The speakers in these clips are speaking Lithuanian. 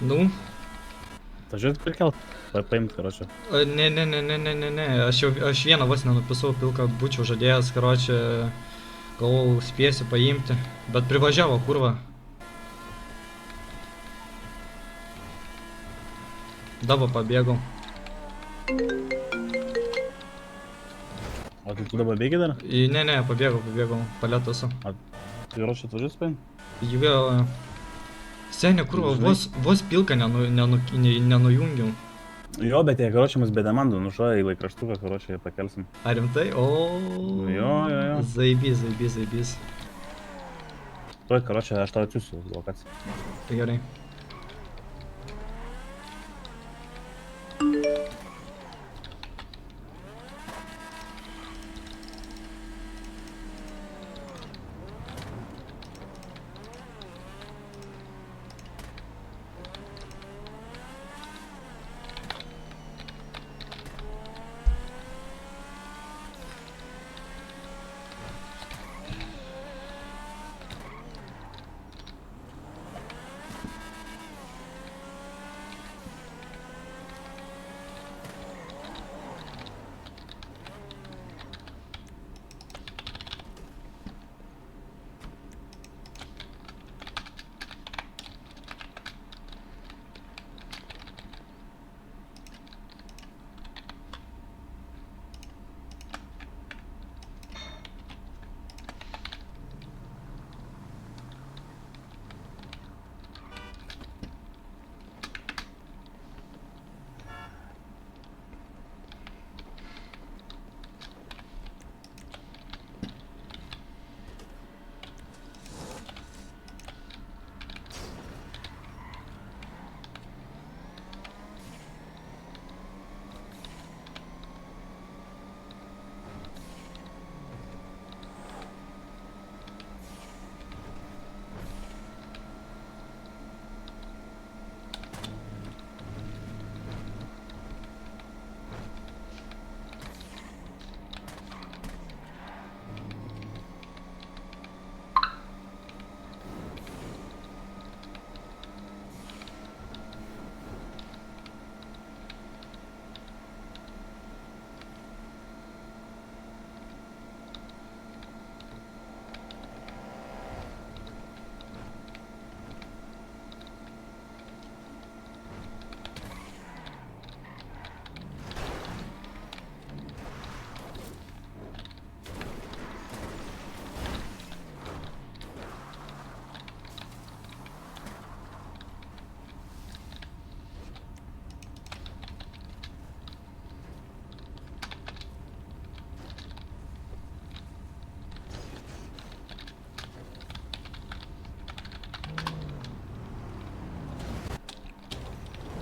Nu? Važiuot prikelt, paimt, karočią. Ne, aš vieną vos nenupisau pilką, būčiau žadėjęs, karočią, galvau, spėsiu paimti, bet privažiavo kurva. Dabar pabėgau. O tai tu dabar bėgi dar? Ne, pabėgau, palėt esu. Karočią atvažiuos paim? Jo, senė kurva, vos pilką nenujungiau. Jo, bet jie karočią mus be demandų nušoja į laikraštuką, karočią pakelsim. Ar rimtai? O. Jo. Zaibys. Tuoj, karočią, aš tau atsiųsiu lokaciją. Tai gerai.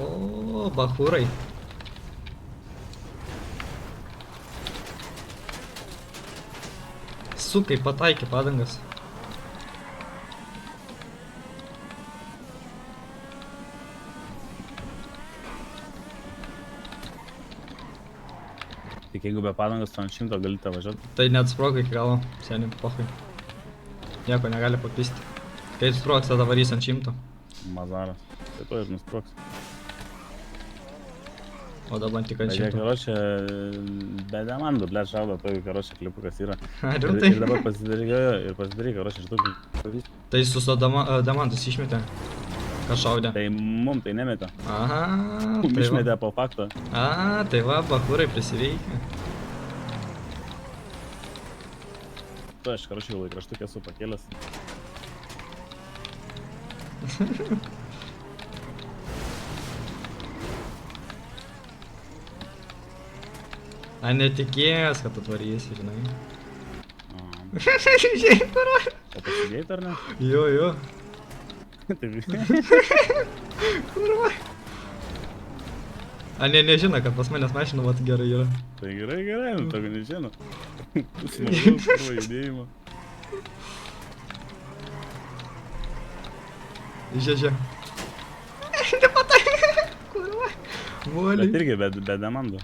O, bachūrai. Sukai pataikė padangas. Tik jeigu be padangos, tu ant 100 galite važiuoti. Tai net sprogo iki galo, seniai, pohai. Nieko negali papisti. Kai sprogs, tada varys ant 100. Mazaras. Tai to ir nusproks. O dabar tik ant Bet jie, 100. karočią, be demandų, ble, šaudo, toj, karočią, klipukas yra. Ar rimtai? Ir dabar pasidaryk, karočią, šitų pavyzdžių. Tai su demantus išmetė. Ką šaudė? Tai mum tai nemetė. Aha, Mum tai va. išmetė po faktą. A, tai va, bachūrai prisiveikė. Tu, aš, karočią, laikraštukę esu pakėlęs. A, netikėjęs, kad atvarysi, žinai. Aha. Žiūrėk, kurva. O pasidėjai ar ne? Jo. Tai Kurva. A, nežino, kad pas manęs mašina vat gerai yra. Tai gerai, nu tokio nežino. Smagu, kurva judėjimo. Žiūrėk. Nepatai. Kurva. Moliai. Bet irgi be demandų.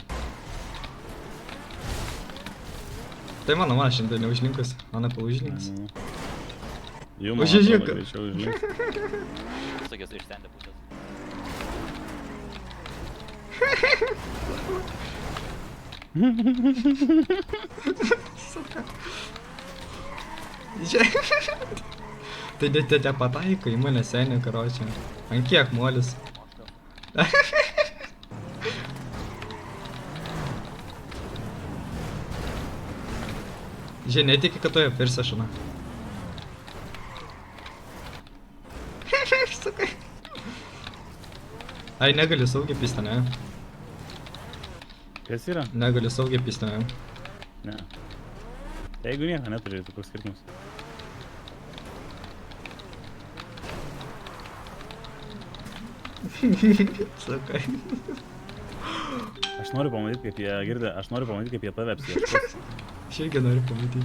Tai mano mašina, tai neužlinkus. Ana paužlinkus. Jų man Žiūrėk. atrodo greičiau užlinks. Visokios iš stendė pusės. Suka. Tai te pataikai į mane senį, karočią. Ant kiek molis? Žinai, netiki, kad tu ją persešina. Suka. Ai, negali saugiai pisti, ne? Kas yra? Negali saugiai pisti, ne? Ne. Jeigu nieko neturi, tai koks skirtumas. Suka. Aš noriu pamatyti, kaip jie girdė, aš noriu pamatyti, kaip jie tave apsieškos. Aš irgi noriu pamatyti.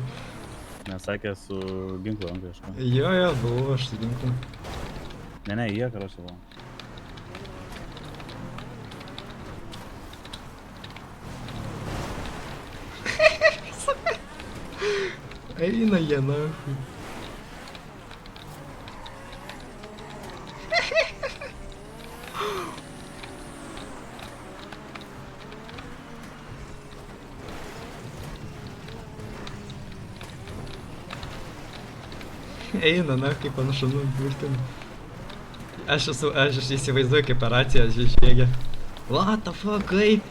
Nes sakė su ginklu ant kažko. Jo, buvau aš su ginklu. Ne, jie karočią buvo. Eina jie, nahui. Eina, na, kaip ant šunų burtinių. Aš įsivaizduoju, kaip operacija žiegia. What the fuck, kaip?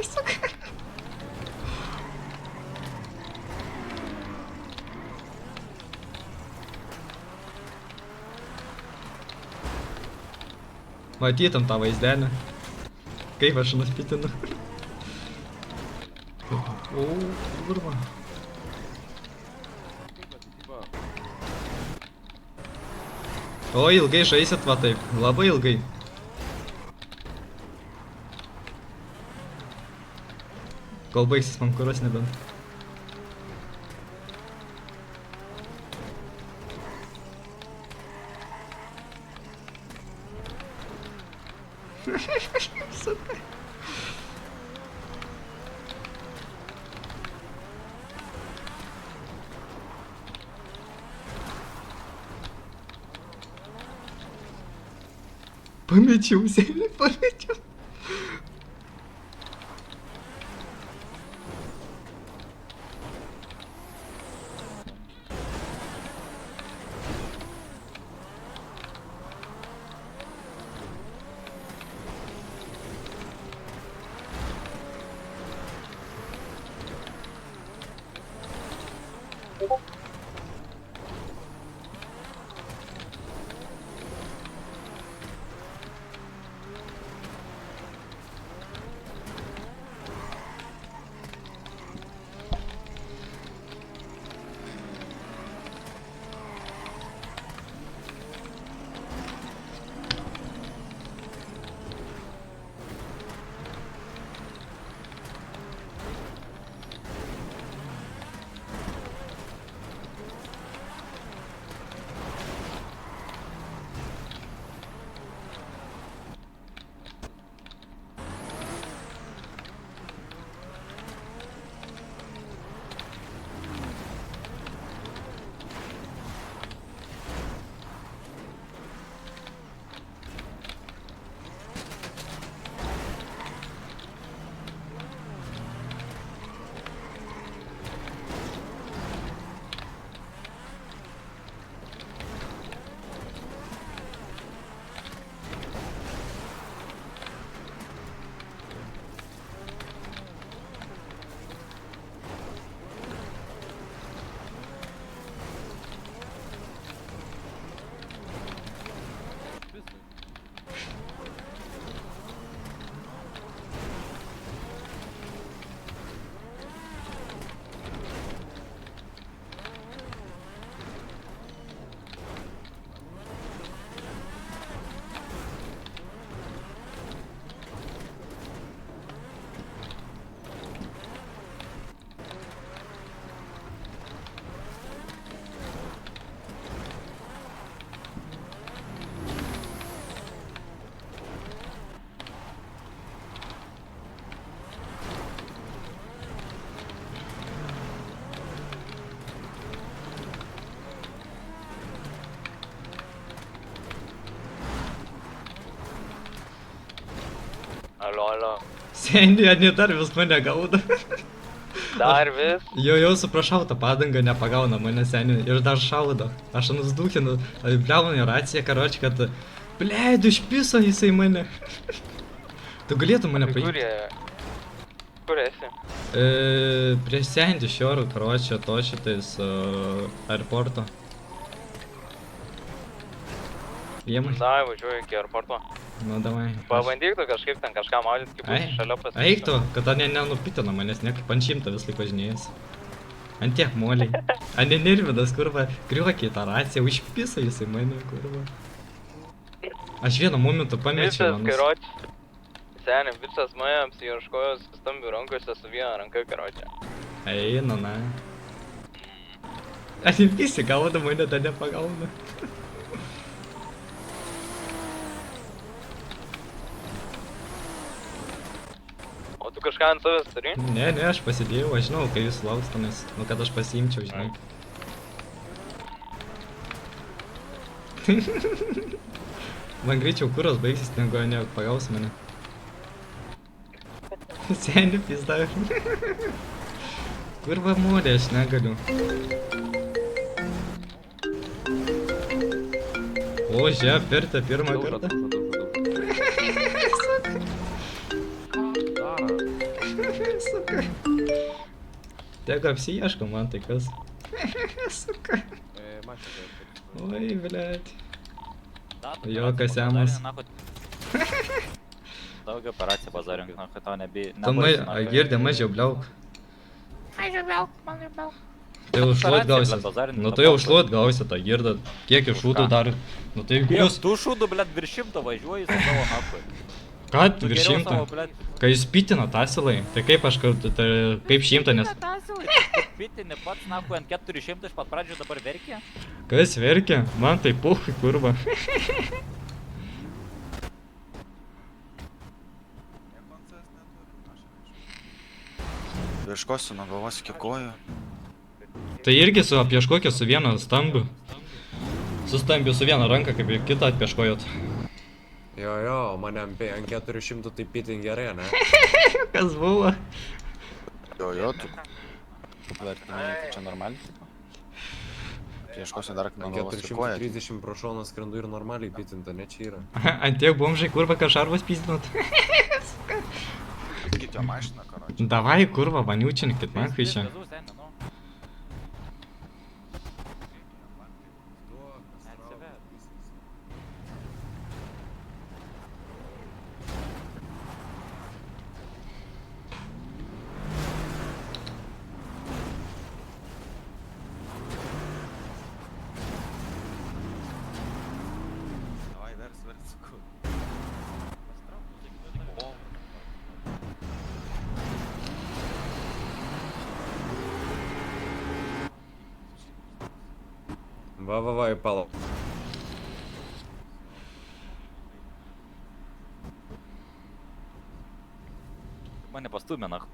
Suka. Matytum tą vaizdelį. Kaip aš nuspitinu. O, kurva. O, ilgai žaisit va taip. Labai ilgai. Kol baigsis man kuras nebent. Suka. Pamečiau, senį, pamečiau. Alio. Seniai, ne dar vis mane gaudo. Dar vis. Jau suprašau, tą padangą nepagauna mane seniai ir dar šaudo. Aš nusdūkinu, bliaunu į raciją, karoči, kad... Bled, išpiso jisai mane. Tu galėtum mane paimti. Kur esi? Prie Sandy Shore, karoči, to šitais aeroporto. Jiem. Davai, važiuoju iki aeroporto. Nu, davai. Pabandyk tu kažkaip ten kažką maudyti, kaip būsi šalia pasakyti. Eik tu, kad ta nenupitina manęs, ne kaip ant šimto vis laik važinėjęs. Ant tiek moliai. Ane nervinas, kurva, kriuokiai tą raciją, užpisa jisai mane, kurva. Aš vieną momentą pamečiau. Visas, karoči. Seniai, visas mane apsiieškojo stambių rankose su viena ranka, karoči. Eina, na. Aš visi gauda, mane tą nepagauna. O tu kažką ant savęs turi? Ne, aš pasidėjau, aš žinau, kai jūs lauks tenais, nu kad aš pasiimčiau, žinai. Man greičiau kuros baigsis, negu ne pagaus mane. Seniai pizda. Kurva mūrė, aš negaliu. O, žiūrėk, pirtą pirmą kartą. Suka. Tegu apsiieško man tai kas. Suka. Oi, blėt. Jokas jamas. Daug operacijų bazarink, žinau, kad tau nebijai. Tu girdė mažiau bliauk. Mažiau bliauk, mažiau bliauk. Tai jau šluot gausi. Nu tai jau šluot gausi tą girdą. Kiek iš šūdų dar. Nu tai jūs... Tu šūdų, blėt, virš 100 važiuoji su savo nakui. Ką, virš 100? Kai jūs pitina tasilai, tai kaip aš kaip 100, nes... Pitini pats nakui ant 400 iš pat pradžių dabar verkia? Kas verkia? Man tai puhui, kurva. Ieškosiu nuo galvos iki kojų. Tai irgi apieškokė su vienu stambiu. Su stambiu su viena ranka, kaip ir kitą apieškojot. Jo, mane ant 400 tai pitin gerai, ne? Kas buvo? Jo, tu. Vertinai, tai čia normaliai. Ieškosiu dar nuo galvos iki kojų. 430 pro šoną skrendu ir normaliai pitinta, ne čia yra. Ant tiek bomžai, kurva, kažarvas pizdinot. Kitą mašiną, karoči. Davai, kurva, vaniučinkit, man kai čia. Davai, vers, suku. Va, palauk. Mane pastumė, nach.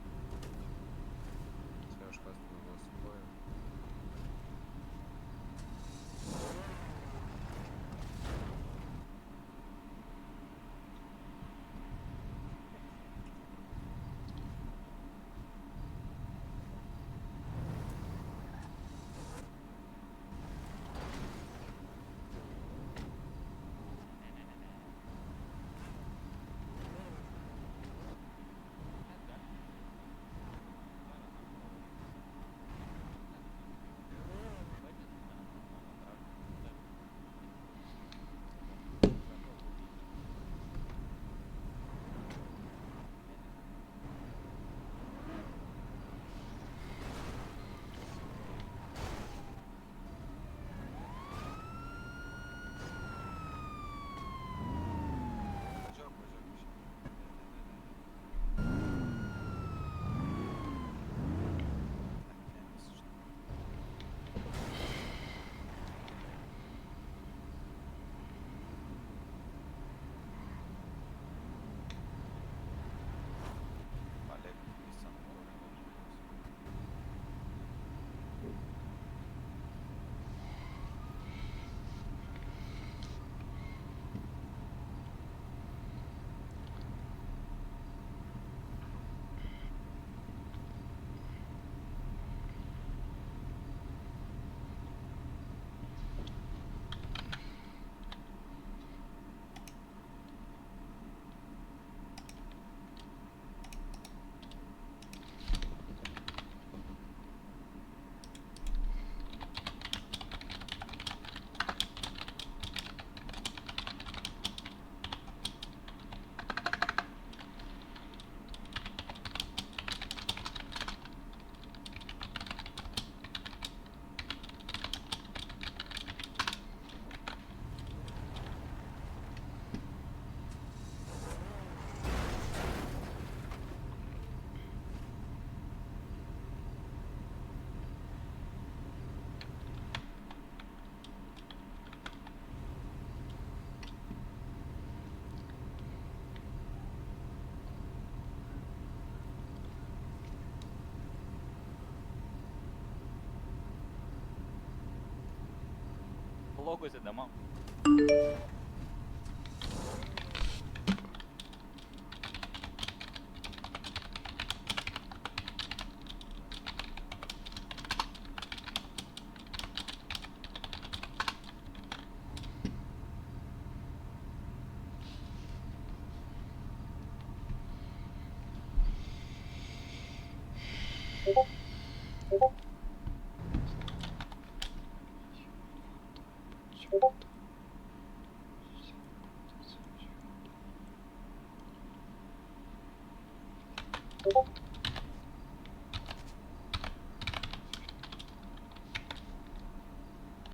laukus įdama. Thank you.